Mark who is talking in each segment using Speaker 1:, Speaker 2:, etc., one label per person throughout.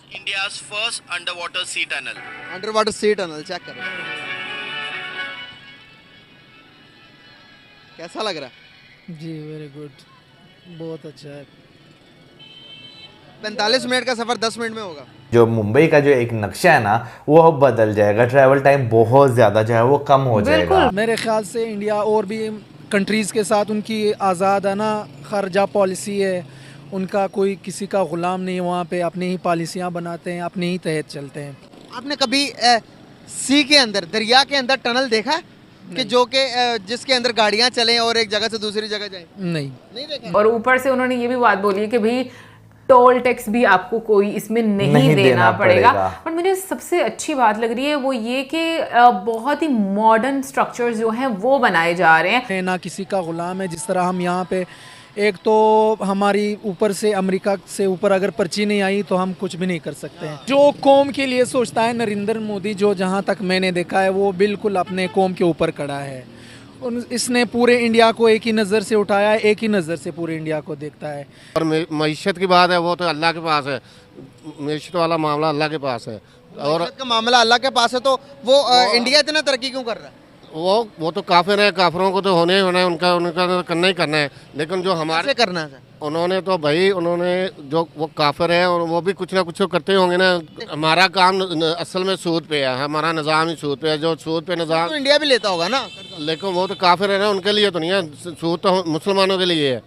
Speaker 1: India's first underwater sea tunnel.
Speaker 2: Underwater sea tunnel check करो कैसा लग रहा है
Speaker 3: जी वेरी गुड, बहुत अच्छा है।
Speaker 2: 45 मिनट का सफर 10 मिनट में होगा।
Speaker 4: जो मुंबई का जो एक नक्शा है ना वो अब बदल जाएगा, ट्रैवल टाइम बहुत ज़्यादा जो है वो कम हो जाएगा।
Speaker 3: मेरे ख्याल से इंडिया और भी कंट्रीज़ के साथ उनकी आज़ाद आना खर्जा पॉलिसी है, उनका कोई किसी का ग़ुलाम नहीं, वहाँ पे अपनी ही पॉलिसियाँ बनाते हैं, अपने ही तहत चलते हैं।
Speaker 2: आपने कभी सी के अंदर दरिया के अंदर टनल देखा है? कि जो कि जिसके अंदर गाड़ियाँ चलें और एक जगह से दूसरी जगह जाएं? नहीं देखा।
Speaker 5: और ऊपर से उन्होंने ये भी बात बोली है कि भाई टोल टैक्स भी आपको कोई इसमें नहीं देना पड़ेगा। पर मुझे सबसे अच्छी बात लग रही है वो ये कि बहुत ही मॉडर्न स्ट्रक्चर्स जो हैं वो बनाए जा रहे हैं।
Speaker 3: ना किसी का ग़ुलाम है, जिस तरह हम यहाँ पे एक तो हमारी ऊपर से अमेरिका से ऊपर अगर पर्ची नहीं आई तो हम कुछ भी नहीं कर सकते हैं। जो कौम के लिए सोचता है नरेंद्र मोदी, जो जहाँ तक मैंने देखा है वो बिल्कुल अपने कौम के ऊपर खड़ा है। इसने पूरे इंडिया को एक ही नज़र से उठाया है, एक ही नज़र से पूरे इंडिया को देखता है।
Speaker 6: और मईशत की बात है वो तो अल्लाह के पास है, मईशत वाला मामला अल्लाह के पास है। और
Speaker 2: का मामला अल्लाह के पास है तो वो इंडिया इतना तरक्की क्यों कर रहा है?
Speaker 6: वो तो काफिर है, काफिरों को तो होने ही होना है, उनका तो करना ही करना है। लेकिन जो हमारे
Speaker 2: करना है
Speaker 6: उन्होंने तो भाई उन्होंने जो वो काफिर है और वो भी कुछ ना कुछ तो करते ही होंगे ना। हमारा काम असल में सूद पे है, हमारा निज़ाम ही सूद पे है। जो सूद पे निज़ाम
Speaker 2: तो इंडिया भी लेता होगा ना,
Speaker 6: लेकिन वो तो काफिर है ना, उनके लिए तो नहीं है सूद, तो मुसलमानों के लिए है,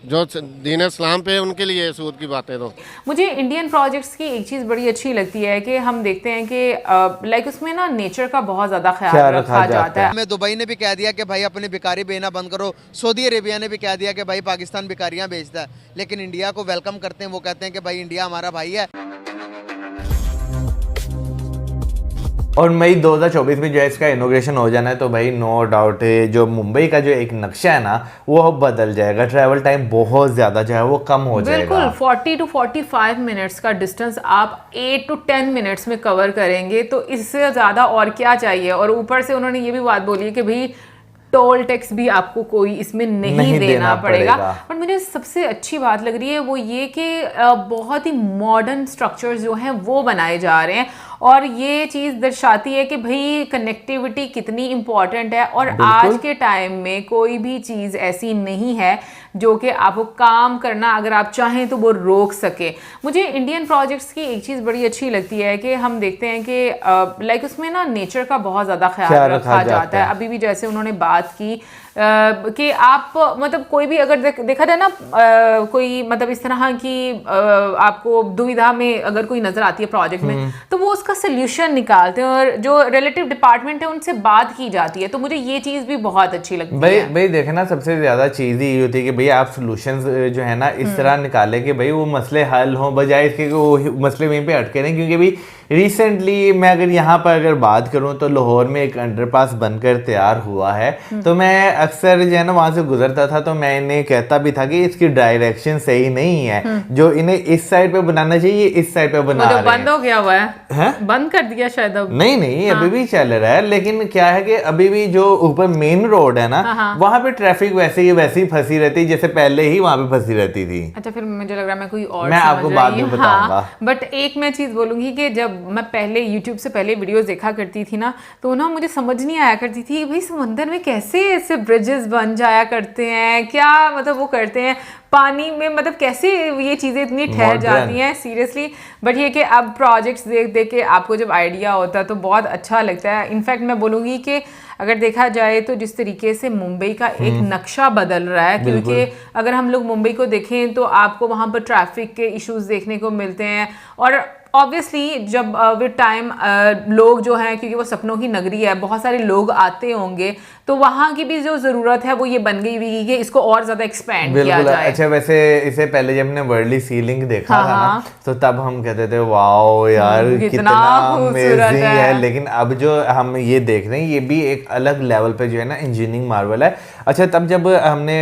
Speaker 6: जो दीन इस्लाम पे है उनके लिए सूद की बातें। तो
Speaker 5: मुझे इंडियन प्रोजेक्ट्स की एक चीज़ बड़ी अच्छी लगती है कि हम देखते हैं कि लाइक उसमें ना नेचर का बहुत ज़्यादा ख्याल रखा जाता है।
Speaker 2: हमें दुबई ने भी कह दिया कि भाई अपनी भिखारी भेजना बंद करो, सऊदी अरेबिया ने भी कह दिया कि भाई पाकिस्तान भिखारियाँ भेजता है, लेकिन इंडिया को वेलकम करते हैं। वो कहते हैं कि भाई इंडिया हमारा भाई है।
Speaker 4: और मई 2024 में जो है इसका इनोग्रेशन हो जाना है, तो भाई नो डाउट है जो मुंबई का जो एक नक्शा है ना वो अब बदल जाएगा, ट्रैवल टाइम बहुत ज़्यादा जो है वो कम हो जाएगा।
Speaker 5: बिल्कुल 40 to 45 मिनट्स का डिस्टेंस आप 8 to 10 मिनट्स में कवर करेंगे, तो इससे ज़्यादा और क्या चाहिए। और ऊपर से उन्होंने ये भी बात बोली है कि भाई टोल टैक्स भी आपको कोई इसमें नहीं देना पड़ेगा। पर मुझे सबसे अच्छी बात लग रही है वो ये कि बहुत ही मॉडर्न स्ट्रक्चर्स जो हैं वो बनाए जा रहे हैं, और ये चीज़ दर्शाती है कि भाई कनेक्टिविटी कितनी इम्पॉर्टेंट है। और आज के टाइम में कोई भी चीज़ ऐसी नहीं है जो कि आपको काम करना अगर आप चाहें तो वो रोक सके। मुझे इंडियन प्रोजेक्ट्स की एक चीज़ बड़ी अच्छी लगती है कि हम देखते हैं कि लाइक उसमें ना नेचर का बहुत ज़्यादा ख्याल रखा जाता है। अभी भी जैसे उन्होंने बात की कि आप मतलब कोई भी अगर देखा जाए ना कोई मतलब इस तरह की आपको दुविधा में अगर कोई नज़र आती है प्रोजेक्ट में, तो वो उसका सोल्यूशन निकालते हैं और जो रिलेटिव डिपार्टमेंट है उनसे बात की जाती है। तो मुझे ये चीज़ भी बहुत अच्छी लगती है।
Speaker 4: भाई देखे ना, सबसे ज़्यादा चीज़ ये होती है कि भाई आप सोल्यूशन जो है ना इस तरह निकालें कि भाई वो मसले हल हों, बजाय इसके कि वो मसले वहीं पे अटके रहें। क्योंकि भाई रिसेंटली मैं अगर यहाँ पर अगर बात करूँ तो लाहौर में एक अंडरपास बनकर तैयार हुआ है, तो मैं अक्सर जो है ना वहाँ से गुजरता था तो मैं इन्हें कहता भी था कि इसकी डायरेक्शन सही नहीं है, जो इन्हें इस साइड पे बनाना चाहिए इस साइड पे बना रहे हैं।
Speaker 5: बंद हो गया हुआ है, बंद कर दिया शायद अब।
Speaker 4: नहीं अभी भी चल रहा है, लेकिन क्या है कि अभी भी जो ऊपर मेन रोड है ना वहाँ पे ट्रैफिक वैसे ही फंसी रहती है जैसे पहले ही वहाँ पे फंसी रहती थी।
Speaker 5: अच्छा, फिर मुझे लग रहा है मैं कोई और
Speaker 4: मैं आपको बाद में बताऊंगा।
Speaker 5: बट एक मैं चीज़ बोलूँगी कि जब मैं पहले YouTube से पहले वीडियोस देखा करती थी ना, तो ना मुझे समझ नहीं आया करती थी भाई समंदर में कैसे ऐसे ब्रिजेस बन जाया करते हैं, क्या मतलब वो करते हैं पानी में, मतलब कैसे ये चीज़ें इतनी ठहर जाती हैं सीरियसली। बट ये कि अब प्रोजेक्ट्स देख देख के आपको जब आइडिया होता है तो बहुत अच्छा लगता है। इनफैक्ट मैं बोलूँगी कि अगर देखा जाए तो जिस तरीके से मुंबई का एक नक्शा बदल रहा है, क्योंकि अगर हम लोग मुंबई को देखें तो आपको वहाँ पर ट्रैफिक के इश्यूज देखने को मिलते हैं। और ऑब्वियसली जब विद टाइम लोग जो हैं, क्योंकि वो सपनों की नगरी है, बहुत सारे लोग आते होंगे, तो वहाँ की भी जो ज़रूरत है वो ये बन गई हुई कि इसको और ज़्यादा एक्सपेंड किया जाए।
Speaker 4: अच्छा, वैसे इसे पहले जब हमने वर्ल्डली सीलिंग देखा था ना तो तब हम कहते थे वाओ यार कितना अमेजिंग है, लेकिन अब जो हम ये देख रहे हैं ये भी एक अलग लेवल पे जो है ना इंजीनियरिंग मार्वल है। अच्छा, तब जब हमने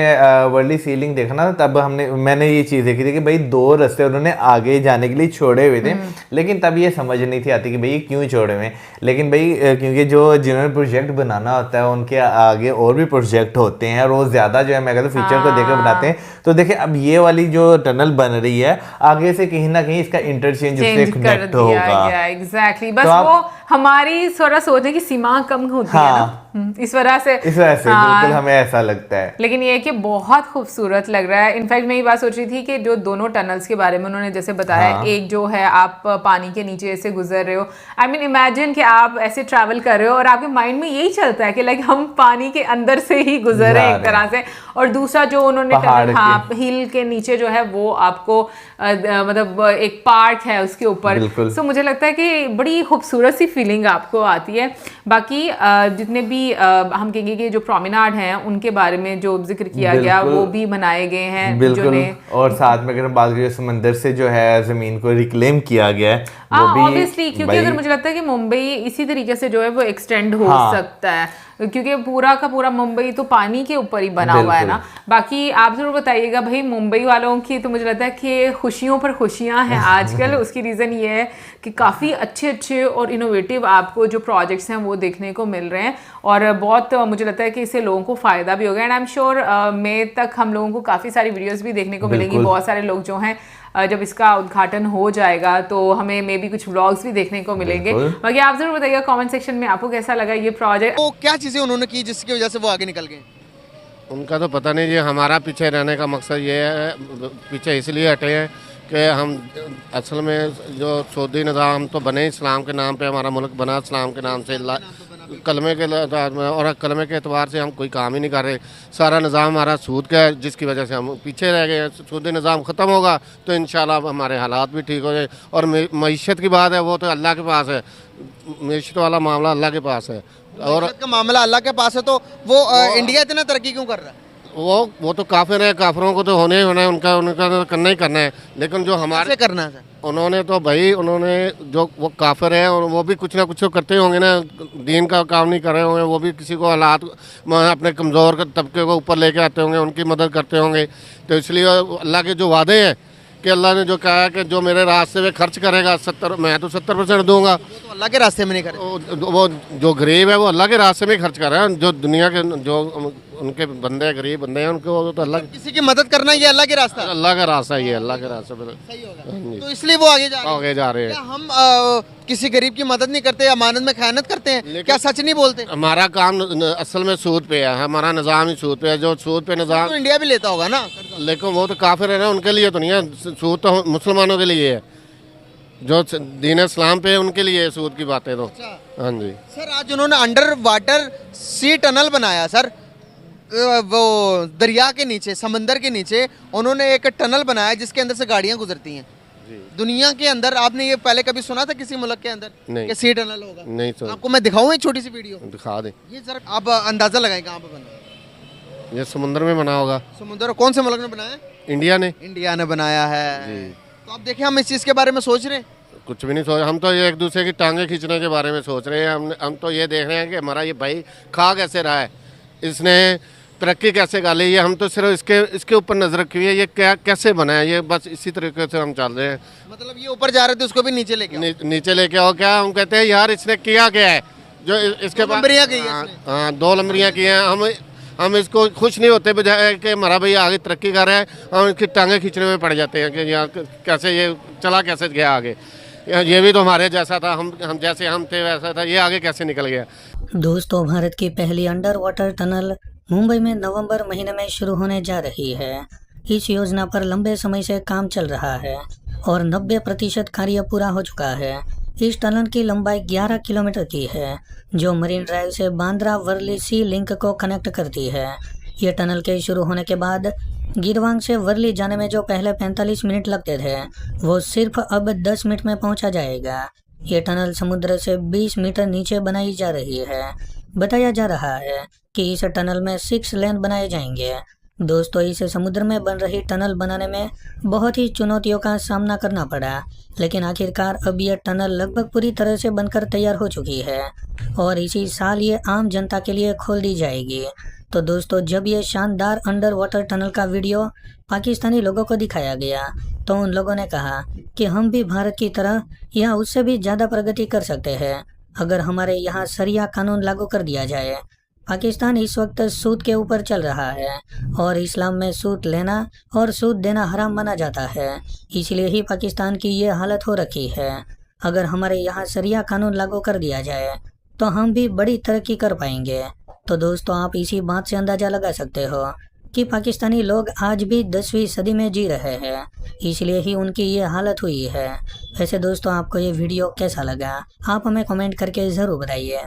Speaker 4: वर्ल्डली सीलिंग देखा ना तब मैंने ये चीज़ देखी थी कि भाई 2 रास्ते उन्होंने आगे जाने के लिए छोड़े हुए थे, लेकिन तब ये समझ नहीं थी आती कि भाई क्यों छोड़े हुए। लेकिन भाई क्योंकि जिन्होंने प्रोजेक्ट बनाना होता है उनके आगे और भी प्रोजेक्ट होते हैं, रोज ज्यादा जो है मैं कहता हूँ फ्यूचर को देखकर बनाते हैं। तो देखिए अब ये वाली जो टनल बन रही है आगे से कहीं ना कहीं इसका इंटरचेंज उससे
Speaker 5: चेंज कर
Speaker 4: कनेक्ट
Speaker 5: दिया
Speaker 4: होगा।
Speaker 5: गया, एग्जैक्टली। बस
Speaker 4: तो
Speaker 5: वो हमारी थोड़ा सोचने की सीमा कम होती है ना, इस वजह से
Speaker 4: बिल्कुल हमें ऐसा लगता है।
Speaker 5: लेकिन ये है कि बहुत खूबसूरत लग रहा है। इनफैक्ट मैं ये बात सोच रही थी कि जो दोनों टनल्स के बारे में उन्होंने जैसे बताया, एक जो है आप पानी के नीचे से गुजर रहे हो, आई मीन इमेजिन कि आप ऐसे ट्रैवल कर रहे हो और आपके माइंड में यही चलता है कि लाइक हम पानी के अंदर से ही गुजर रहे हैं एक तरह से। और दूसरा जो उन्होंने टनल, हाँ, हिल के नीचे जो है वो आपको मतलब एक पार्क है उसके ऊपर। सो मुझे लगता है कि बड़ी खूबसूरत सी फीलिंग आपको आती है। बाकी जितने भी हम कहेंगे कि जो प्रोमेनाड हैं उनके बारे में जो जिक्र किया गया वो भी बनाए गए हैं
Speaker 4: बिल्कुल। और साथ में अगर हम बात करें समंदर से जो है जमीन को रिक्लेम किया गया है वो भी
Speaker 5: ऑब्वियसली, क्योंकि अगर मुझे लगता है कि मुंबई इसी तरीके से जो है वो एक्सटेंड हो सकता है, क्योंकि पूरा का पूरा मुंबई तो पानी के ऊपर ही बना हुआ है ना। बाकी आप जरूर बताइएगा भाई मुंबई वालों की, तो मुझे लगता है कि खुशियों पर खुशियां हैं आजकल। उसकी रीज़न ये है कि काफ़ी अच्छे अच्छे और इनोवेटिव आपको जो प्रोजेक्ट्स हैं वो देखने को मिल रहे हैं और बहुत मुझे लगता है कि इससे लोगों को फ़ायदा भी होगा। एंड आई एम श्योर मई तक हम लोगों को काफ़ी सारी वीडियोज़ भी देखने को मिलेंगी। बहुत सारे लोग जो हैं जब इसका उद्घाटन हो जाएगा तो हमें मे बी कुछ व्लॉग्स भी देखने को मिलेंगे। बाकी आप जरूर बताइएगा कमेंट सेक्शन में आपको कैसा लगा ये प्रोजेक्ट।
Speaker 2: तो क्या चीजें उन्होंने की जिसकी वजह से वो आगे निकल गए?
Speaker 6: उनका तो पता नहीं, ये हमारा पीछे रहने का मकसद ये है, पीछे इसलिए हटे हैं कि हम असल में जो सऊदी निज़ाम तो बने इस्लाम के नाम पे, हमारा मुल्क बना इस्लाम के नाम से, कलमे के और कलमे के एतबार से हम कोई काम ही नहीं कर रहे। सारा निज़ाम हमारा सूद का है जिसकी वजह से हम पीछे रह गए। सूदी निज़ाम ख़त्म होगा तो इंशाल्लाह हमारे हालात भी ठीक हो जाए। और मईशत की बात है वो तो अल्लाह के पास है, मईशत वाला मामला अल्लाह के पास है। और
Speaker 2: का मामला अल्लाह के पास है तो वो इंडिया इतना तरक्की क्यों कर रहा है?
Speaker 6: वो तो काफिर है, काफिरों को तो होने ही होना है, उनका तो करना ही करना है। लेकिन जो हमारे
Speaker 2: करना है
Speaker 6: उन्होंने तो भाई उन्होंने जो वो काफिर है और वो भी कुछ ना कुछ करते होंगे ना, दीन का काम नहीं कर रहे होंगे, वो भी किसी को हालात अपने कमज़ोर तबके को ऊपर लेके आते होंगे, उनकी मदद करते होंगे। तो इसलिए अल्लाह के जो वादे हैं कि अल्लाह ने जो कहा है कि जो मेरे रास्ते में खर्च करेगा 70, मैं तो 70% दूंगा।
Speaker 2: तो अल्लाह के रास्ते में नहीं करे,
Speaker 6: वो जो गरीब है वो अल्लाह के रास्ते में खर्च कर रहे हैं। जो दुनिया के जो उनके बंदे गरीब बंदे हैं उनको तो अल्लाह
Speaker 2: किसी की मदद करना ये अल्लाह के रास्ता,
Speaker 6: अल्लाह का रास्ता ही है, अल्लाह के रास्ते पर
Speaker 2: तो इसलिए वो आगे जा रहे हैं।
Speaker 6: हैं।
Speaker 2: हम किसी गरीब की मदद नहीं करते, अमानत में खयानत करते हैं, क्या सच नहीं बोलते?
Speaker 6: हमारा काम असल में सूद पे है, हमारा निज़ाम ही सूद पे है। जो सूद पे निज़ाम
Speaker 2: तो इंडिया भी लेता होगा ना,
Speaker 6: लेकिन वो तो काफिर है ना, उनके लिए तो नहीं है सूद, तो मुसलमानों के लिए है, जो दीन इस्लाम पे है उनके लिए सूद की बातें तो। हाँ जी
Speaker 2: सर, आज उन्होंने अंडर वाटर सी टनल बनाया सर, वो दरिया के नीचे, समंदर के नीचे उन्होंने एक टनल बनाया जिसके अंदर से गाड़ियां गुजरती हैं दुनिया के अंदर। आपने ये पहले कभी सुना था किसी मुल्क के अंदर
Speaker 6: नहीं।
Speaker 2: कि सी टनल होगा?
Speaker 6: नहीं सर,
Speaker 2: आपको मैं दिखाऊं एक छोटी सी वीडियो,
Speaker 6: दिखा दे।
Speaker 2: ये सर आप अंदाजा लगाएं कहाँ पे बना?
Speaker 6: ये समुद्र में बना होगा।
Speaker 2: समुद्र कौन से मुल्क ने बनाया?
Speaker 6: इंडिया ने।
Speaker 2: इंडिया ने बनाया है। तो आप देखिए हम इस चीज़ के बारे में सोच रहे हैं,
Speaker 6: कुछ भी नहीं सोच, हम तो ये एक दूसरे की टांगे खींचने के बारे में सोच रहे हैं। हम तो ये देख रहे हैं कि हमारा ये भाई खा कैसे रहा है, इसने तरक्की कैसे कर ली, ये हम तो सिर्फ इसके ऊपर नजर रखी हुई है, ये क्या कैसे बना है, ये बस इसी तरीके से हम चल रहे हैं।
Speaker 2: मतलब ये ऊपर जा रहे थे उसको भी नीचे लेके
Speaker 6: नीचे लेके आओ। क्या हम कहते हैं यार इसने किया क्या है, जो इसके पास
Speaker 2: लंबरियां की है
Speaker 6: हाँ 2 लंबरियां की हैं। हम इसको खुश नहीं होते, बजाय कि हमारा भाई आगे तरक्की कर रहा है, हम इसकी टांगे खींचने में पड़ जाते हैं कि यार कैसे ये चला, कैसे गया आगे, ये भी तो हमारे जैसा था, हम जैसे हम थे वैसा था, ये आगे कैसे निकल गया।
Speaker 7: दोस्तों, भारत की पहली अंडर वाटर टनल मुंबई में नवंबर महीने में शुरू होने जा रही है। इस योजना पर लंबे समय से काम चल रहा है और 90% कार्य पूरा हो चुका है। इस टनल की लंबाई 11 किलोमीटर की है, जो मरीन ड्राइव से बांद्रा वर्ली सी लिंक को कनेक्ट करती है। ये टनल के शुरू होने के बाद गिरवांग से वर्ली जाने में जो पहले 45 मिनट लगते थे, वो सिर्फ अब 10 मिनट में पहुंचा जाएगा। ये टनल समुद्र से 20 मीटर नीचे बनाई जा रही है। बताया जा रहा है कि इस टनल में 6 लेन बनाए जाएंगे। दोस्तों, इस समुद्र में बन रही टनल बनाने में बहुत ही चुनौतियों का सामना करना पड़ा, लेकिन आखिरकार अब यह टनल लगभग पूरी तरह से बनकर तैयार हो चुकी है और इसी साल ये आम जनता के लिए खोल दी जाएगी। तो दोस्तों, जब ये शानदार अंडर वाटर टनल का वीडियो पाकिस्तानी लोगों को दिखाया गया तो उन लोगों ने कहा कि हम भी भारत की तरह या उससे भी ज़्यादा प्रगति कर सकते हैं अगर हमारे यहाँ शरिया कानून लागू कर दिया जाए। पाकिस्तान इस वक्त सूद के ऊपर चल रहा है और इस्लाम में सूद लेना और सूद देना हराम माना जाता है। इसलिए ही पाकिस्तान की ये हालत हो रखी है। अगर हमारे यहाँ शरिया कानून लागू कर दिया जाए तो हम भी बड़ी तरक्की कर पाएंगे। तो दोस्तों, आप इसी बात से अंदाज़ा लगा सकते हो कि पाकिस्तानी लोग आज भी 10वीं सदी में जी रहे हैं, इसलिए ही उनकी ये हालत हुई है। वैसे दोस्तों, आपको ये वीडियो कैसा लगा आप हमें कमेंट करके ज़रूर बताइए।